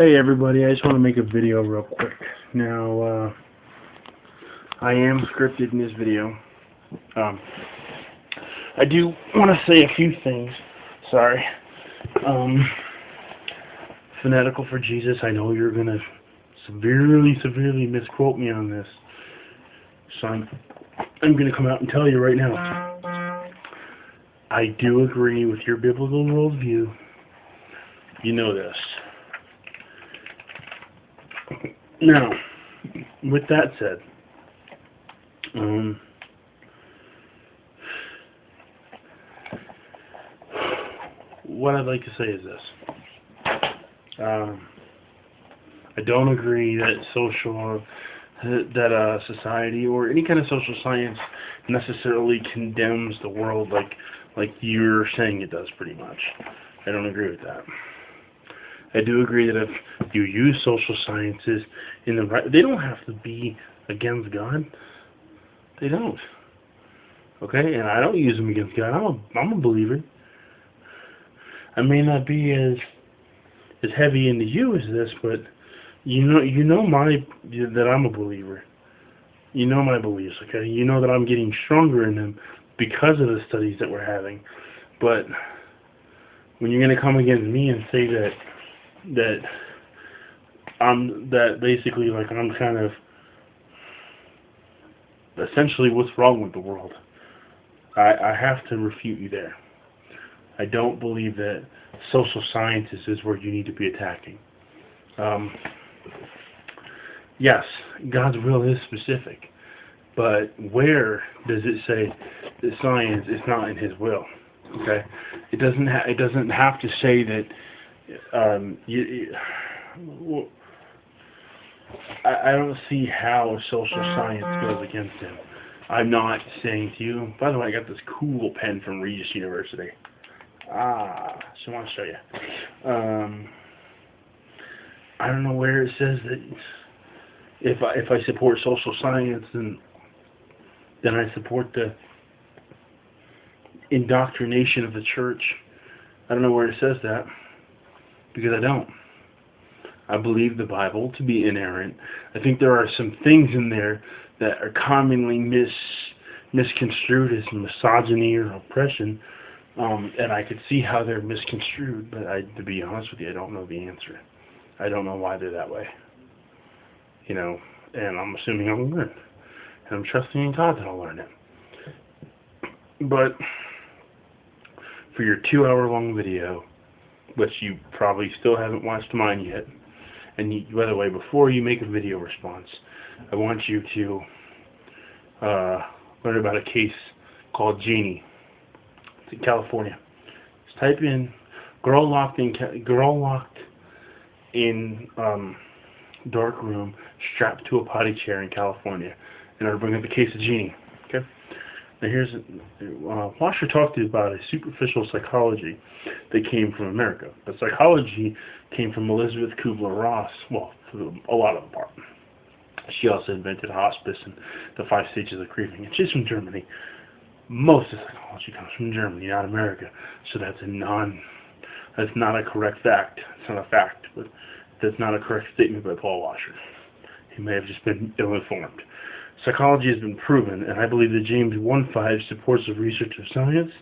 Hey everybody, I just want to make a video real quick. Now, I am scripted in this video. I do want to say a few things. Sorry. Fanatial4jesus, I know you're going to severely misquote me on this. So I'm going to come out and tell you right now. I do agree with your biblical worldview. You know this. Now, with that said, what I'd like to say is this. I don't agree that society or any kind of social science necessarily condemns the world like you're saying it does, pretty much. I don't agree with that. I do agree that if you use social sciences in the right, they don't have to be against God. They don't. Okay, and I don't use them against God. I'm a believer. I may not be as heavy into you as this, but you know that I'm a believer. You know my beliefs. Okay, you know that I'm getting stronger in them because of the studies that we're having. But when you're going to come against me and say that basically like I'm kind of essentially what's wrong with the world, I have to refute you there. I don't believe that social sciences is where you need to be attacking. Yes, God's will is specific, but where does it say that science is not in His will? Okay, it doesn't have to say that. I don't see how social science goes against Him. I'm not saying to you. By the way, I got this cool pen from Regis University. So I want to show you. I don't know where it says that if I support social science, then I support the indoctrination of the church. I don't know where it says that, because I don't. I believe the Bible to be inerrant. I think there are some things in there that are commonly misconstrued as misogyny or oppression, and I could see how they're misconstrued, but to be honest with you, I don't know the answer. I don't know why they're that way. You know, and I'm assuming I'll learn. And I'm trusting in God that I'll learn it. But for your 2-hour-long video, which you probably still haven't watched mine yet, and by the way, before you make a video response, I want you to learn about a case called Jeannie. It's in California. Just type in girl locked in dark room strapped to a potty chair in California, and it'll bring up the case of Jeannie. Okay. Now here's Washer talked to you about a superficial psychology that came from America. But psychology came from Elizabeth Kubler-Ross, well, for a lot of the part. She also invented hospice and the 5 stages of grieving. And she's from Germany. Most of psychology comes from Germany, not America. So that's not a correct fact. It's not a fact, but that's not a correct statement by Paul Washer. He may have just been ill-informed. Psychology has been proven, and I believe that James 1:5 supports the research of science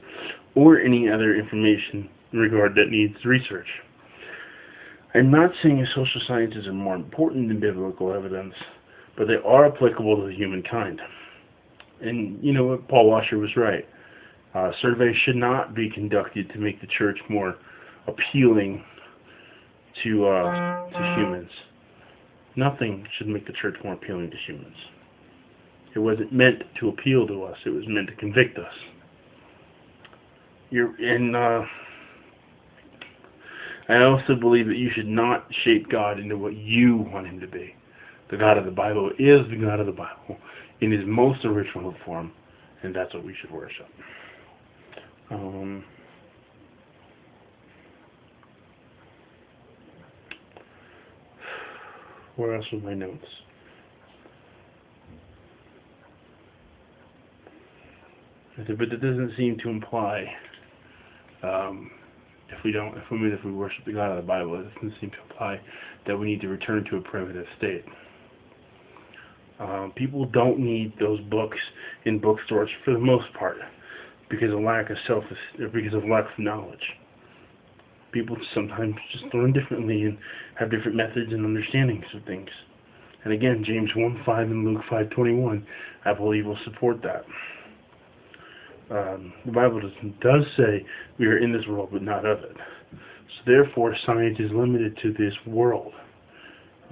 or any other information in regard that needs research. I'm not saying social sciences are more important than biblical evidence, but they are applicable to humankind. And you know what? Paul Washer was right. Surveys should not be conducted to make the church more appealing to humans. Nothing should make the church more appealing to humans. It wasn't meant to appeal to us. It was meant to convict us. I also believe that you should not shape God into what you want Him to be. The God of the Bible is the God of the Bible in His most original form, and that's what we should worship. Where else are my notes? But it doesn't seem to imply If we worship the God of the Bible, it doesn't seem to imply that we need to return to a primitive state. People don't need those books in bookstores for the most part because of lack of knowledge. People sometimes just learn differently and have different methods and understandings of things. And again, James 1:5 and Luke 5:21, I believe, will support that. The Bible does say we are in this world, but not of it. So therefore, science is limited to this world.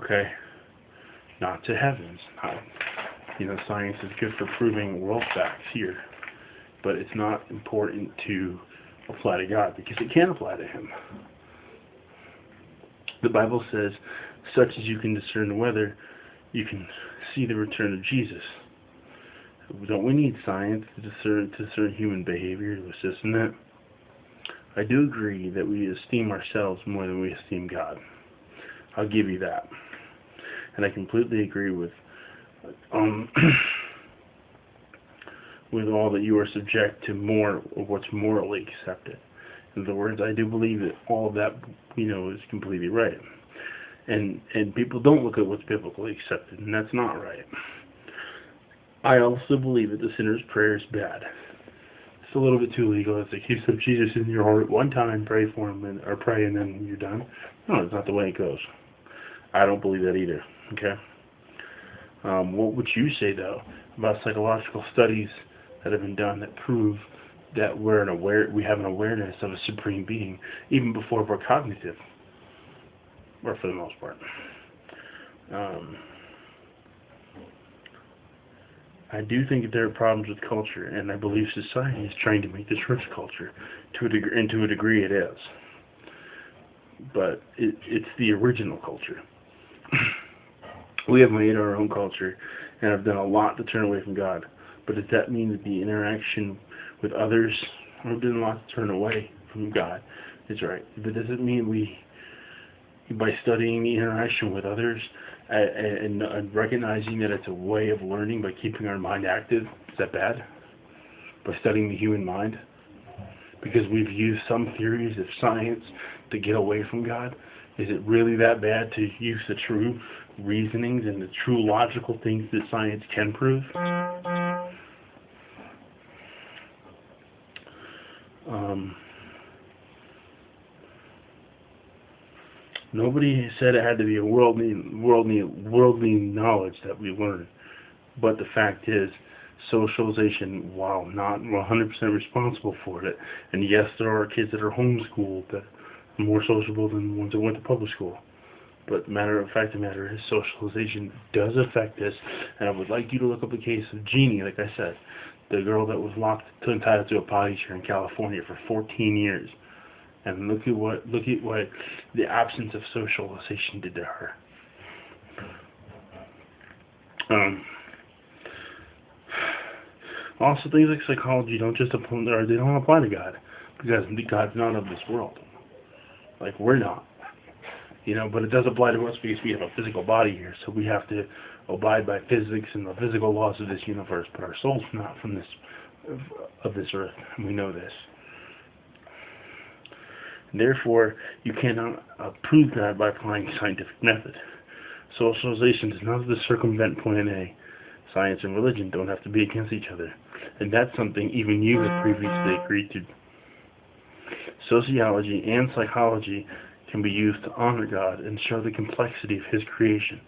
Okay? Not to heavens. Science is good for proving world facts here, but it's not important to apply to God because it can't apply to Him. The Bible says, such as you can discern the weather, you can see the return of Jesus. Don't we need science to discern human behavior, to assist in that? I do agree that we esteem ourselves more than we esteem God. I'll give you that. And I completely agree with with all that you are subject to more of what's morally accepted. In other words, I do believe that all of that, is completely right. And people don't look at what's biblically accepted, and that's not right. I also believe that the sinner's prayer is bad. It's a little bit too legalistic. You accept Jesus in your heart one time, pray for Him, or pray, and then you're done. No, it's not the way it goes. I don't believe that either. Okay. What would you say though about psychological studies that have been done that prove that we have an awareness of a supreme being even before we're cognitive, or for the most part? I do think that there are problems with culture, and I believe society is trying to make the church culture to a degree, and to a degree it is. But it's the original culture. We have made our own culture and have done a lot to turn away from God. But does that mean that the interaction with others, we've done a lot to turn away from God? It's right. But does it mean by studying the interaction with others and recognizing that it's a way of learning by keeping our mind active, is that bad? By studying the human mind? Because we've used some theories of science to get away from God? Is it really that bad to use the true reasonings and the true logical things that science can prove? Nobody said it had to be a worldly knowledge that we learn. But the fact is, socialization, while not 100% responsible for it, and yes, there are kids that are homeschooled that are more sociable than the ones that went to public school. But the matter of matter is, socialization does affect us, and I would like you to look up the case of Jeannie, like I said, the girl that was entitled to a potty chair in California for 14 years. And look at what the absence of socialization did to her. Also, things like psychology don't apply to God, because God's not of this world. Like we're not, But it does apply to us because we have a physical body here, so we have to abide by physics and the physical laws of this universe. But our soul's not from this earth, and we know this. Therefore, you cannot prove God by applying scientific method. Socialization does not have to circumvent point A. Science and religion don't have to be against each other. And that's something even you have previously agreed to. Sociology and psychology can be used to honor God and show the complexity of His creation,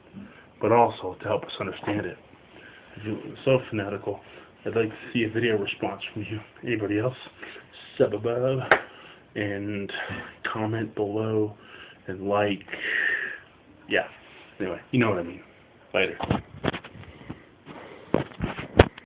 but also to help us understand it. If you're so fanatical, I'd like to see a video response from you. Anybody else? Sub above. And comment below and like. Yeah. Anyway, you know what I mean. Later.